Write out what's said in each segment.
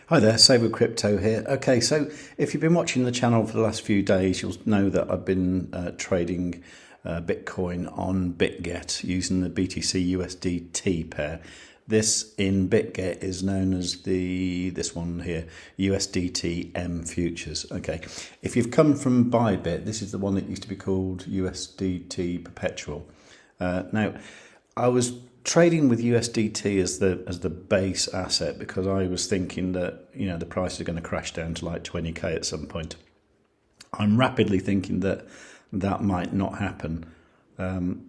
Hi there, savewith.crypto here. Okay, so if you've been watching the channel for the last few days, you'll know that I've been trading Bitcoin on Bitget using the BTCUSDT pair. This in Bitget is known as this one here, USDT-M futures. Okay, if you've come from ByBit, this is the one that used to be called USDT perpetual. Now, I was trading with USDT as the base asset because I was thinking that the price is going to crash down to like 20k at some point. I'm rapidly thinking that that might not happen.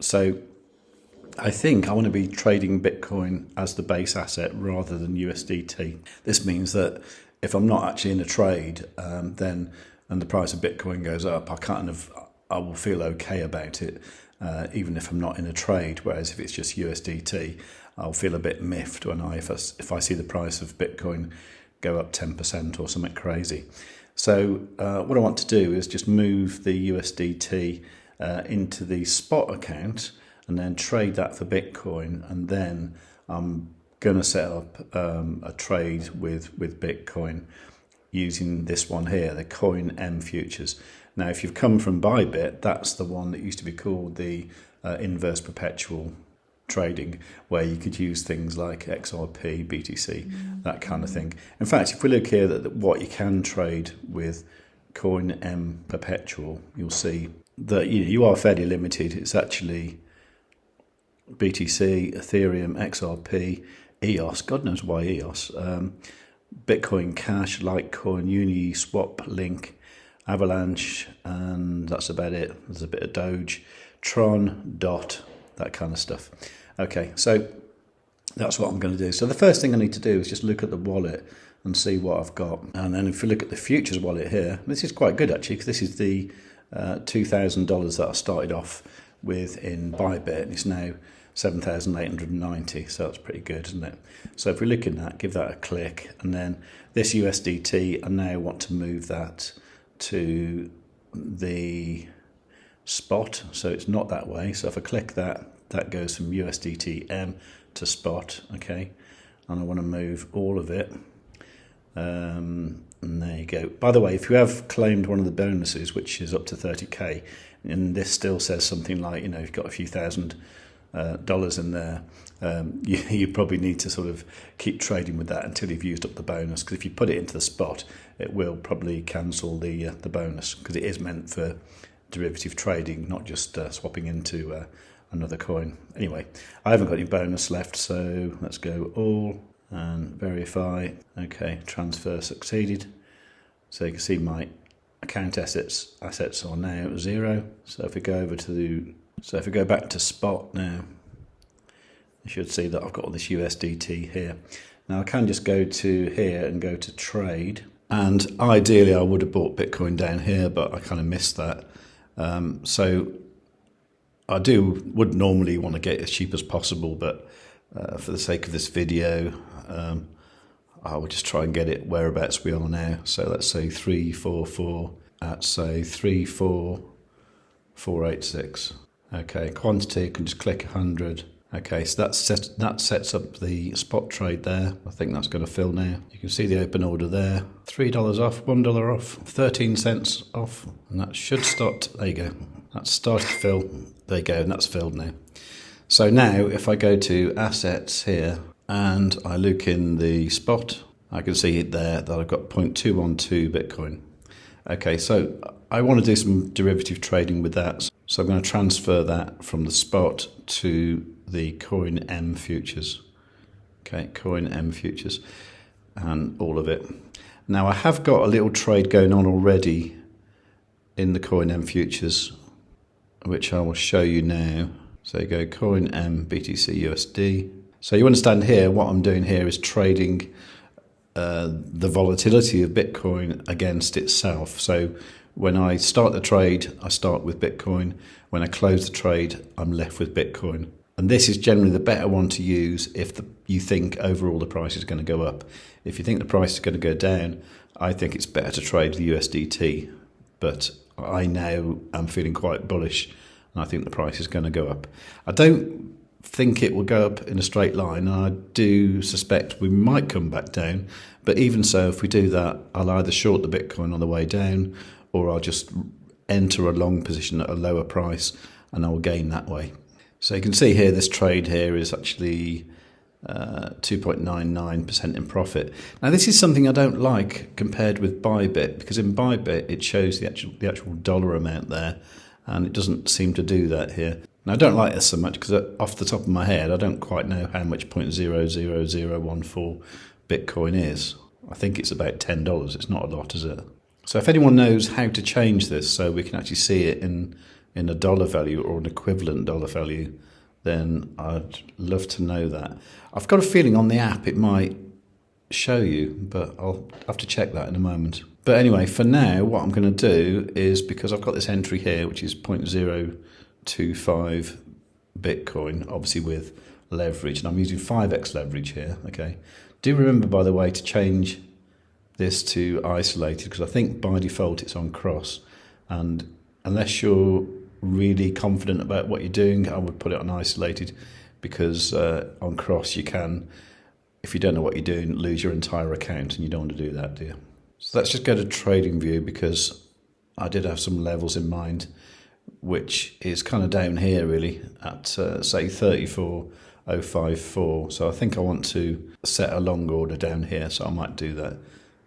So I think I want to be trading Bitcoin as the base asset rather than USDT. This means that if I'm not actually in a trade, and the price of Bitcoin goes up, I will feel okay about it. Even if I'm not in a trade, whereas if it's just USDT, I'll feel a bit miffed when if I see the price of Bitcoin go up 10% or something crazy. So what I want to do is just move the USDT into the spot account and then trade that for Bitcoin, and then I'm going to set up a trade with Bitcoin using this one here, the Coin M futures. Now, if you've come from ByBit, that's the one that used to be called the inverse perpetual trading, where you could use things like XRP, BTC, that kind of thing. In fact, if we look here at what you can trade with Coin M perpetual, you'll see that you are fairly limited. It's actually BTC, Ethereum, XRP, EOS, God knows why EOS, Bitcoin Cash, Litecoin, Uniswap, Link, Avalanche, and that's about it. There's a bit of Doge, Tron, DOT, that kind of stuff. Okay, so that's what I'm going to do. So the first thing I need to do is just look at the wallet and see what I've got. And then if you look at the futures wallet here, this is quite good actually, because this is the $2,000 that I started off with in ByBit, and it's now 7,890, so that's pretty good, isn't it? So if we look at that, give that a click, and then this USDT, I now want to move that to the spot, so it's not that way. So if I click that, that goes from USDT-M to spot, okay, and I want to move all of it, and there you go. By the way, if you have claimed one of the bonuses, which is up to 30k, and this still says something like, you've got a few thousand dollars in there, you probably need to sort of keep trading with that until you've used up the bonus, because if you put it into the spot, it will probably cancel the bonus, because it is meant for derivative trading, not just swapping into another coin. Anyway, I haven't got any bonus left, so let's go all and verify. Okay, transfer succeeded. So you can see my account assets are now 0. So if we go over to if we go back to spot now, you should see that I've got all this USDT here. Now I can just go to here and go to trade, and ideally I would have bought Bitcoin down here, but I kind of missed that. So I would normally want to get it as cheap as possible, but for the sake of this video, I will just try and get it whereabouts we are now. So let's say 344 at say 34486. Okay, quantity, I can just click 100. Okay, so that sets up the spot trade there. I think that's going to fill now. You can see the open order there. $3 off, $1 off, 13 cents off, and that should start. There you go. That's started to fill. There you go, and that's filled now. So now, if I go to assets here and I look in the spot, I can see it there that I've got 0.212 Bitcoin. Okay, so I want to do some derivative trading with that. So I'm going to transfer that from the spot to the Coin M futures. Okay, Coin M futures and all of it. Now I have got a little trade going on already in the Coin M futures, which I will show you now. So you go Coin M BTCUSD. So you understand here, what I'm doing here is trading the volatility of Bitcoin against itself. So when I start the trade, I start with Bitcoin. When I close the trade, I'm left with Bitcoin. And this is generally the better one to use if you think overall the price is going to go up. If you think the price is going to go down, I think it's better to trade the USDT. But I now am feeling quite bullish, and I think the price is going to go up. I don't think it will go up in a straight line, and I do suspect we might come back down. But even so, if we do that, I'll either short the Bitcoin on the way down, or I'll just enter a long position at a lower price and I'll gain that way. So you can see here, this trade here is actually 2.99% in profit. Now this is something I don't like compared with ByBit, because in ByBit it shows the actual dollar amount there, and it doesn't seem to do that here. Now I don't like this so much because off the top of my head I don't quite know how much 0.00014 Bitcoin is. I think it's about $10. It's not a lot, is it? So if anyone knows how to change this so we can actually see it in a dollar value or an equivalent dollar value, then I'd love to know that. I've got a feeling on the app it might show you, but I'll have to check that in a moment. But anyway, for now, what I'm going to do is, because I've got this entry here, which is 0.025 Bitcoin, obviously with leverage, and I'm using 5x leverage here, okay? Do remember, by the way, to change this to isolated, because I think by default it's on cross, and unless you're really confident about what you're doing, I would put it on isolated, because on cross you can, if you don't know what you're doing, lose your entire account, and you don't want to do that, do you? So let's just go to trading view, because I did have some levels in mind, which is kind of down here really at say 34.054. So I think I want to set a long order down here, so I might do that.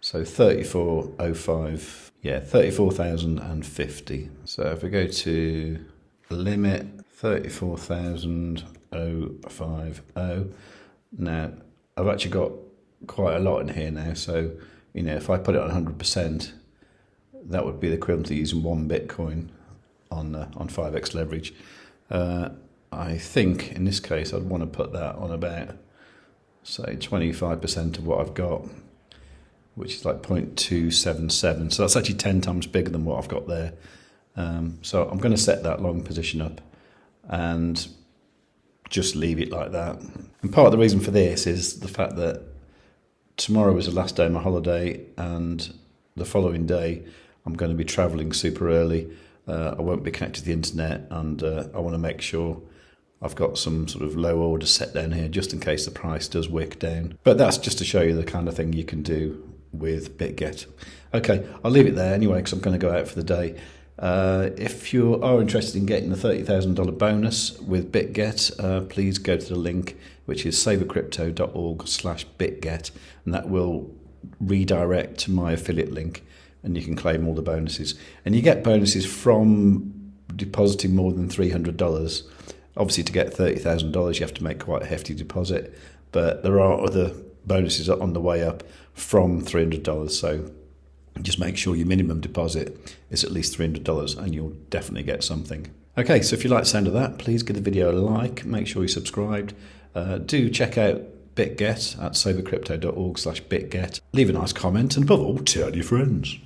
So 34.05, yeah, 34,050. So if we go to limit 34,050, now I've actually got quite a lot in here now. So, you know, if I put it on 100%, that would be the equivalent to using one Bitcoin on 5x leverage. I think in this case I'd want to put that on about, say, 25% of what I've got, which is like 0.277. So that's actually 10 times bigger than what I've got there. So I'm going to set that long position up and just leave it like that. And part of the reason for this is the fact that tomorrow is the last day of my holiday, and the following day I'm going to be travelling super early. I won't be connected to the internet, and I want to make sure I've got some sort of low order set down here just in case the price does wick down. But that's just to show you the kind of thing you can do with Bitget. Okay, I'll leave it there anyway because I'm going to go out for the day. If you are interested in getting the $30,000 bonus with Bitget, please go to the link, which is savewith.crypto.org/Bitget, and that will redirect to my affiliate link, and you can claim all the bonuses. And you get bonuses from depositing more than $300. Obviously, to get $30,000, you have to make quite a hefty deposit, but there are other bonuses on the way up from $300. So just make sure your minimum deposit is at least $300, and you'll definitely get something. Okay, so if you like the sound of that, please give the video a like. Make sure you're subscribed. Do check out Bitget at savewithcrypto.org/Bitget. Leave a nice comment, and above all, tell your friends.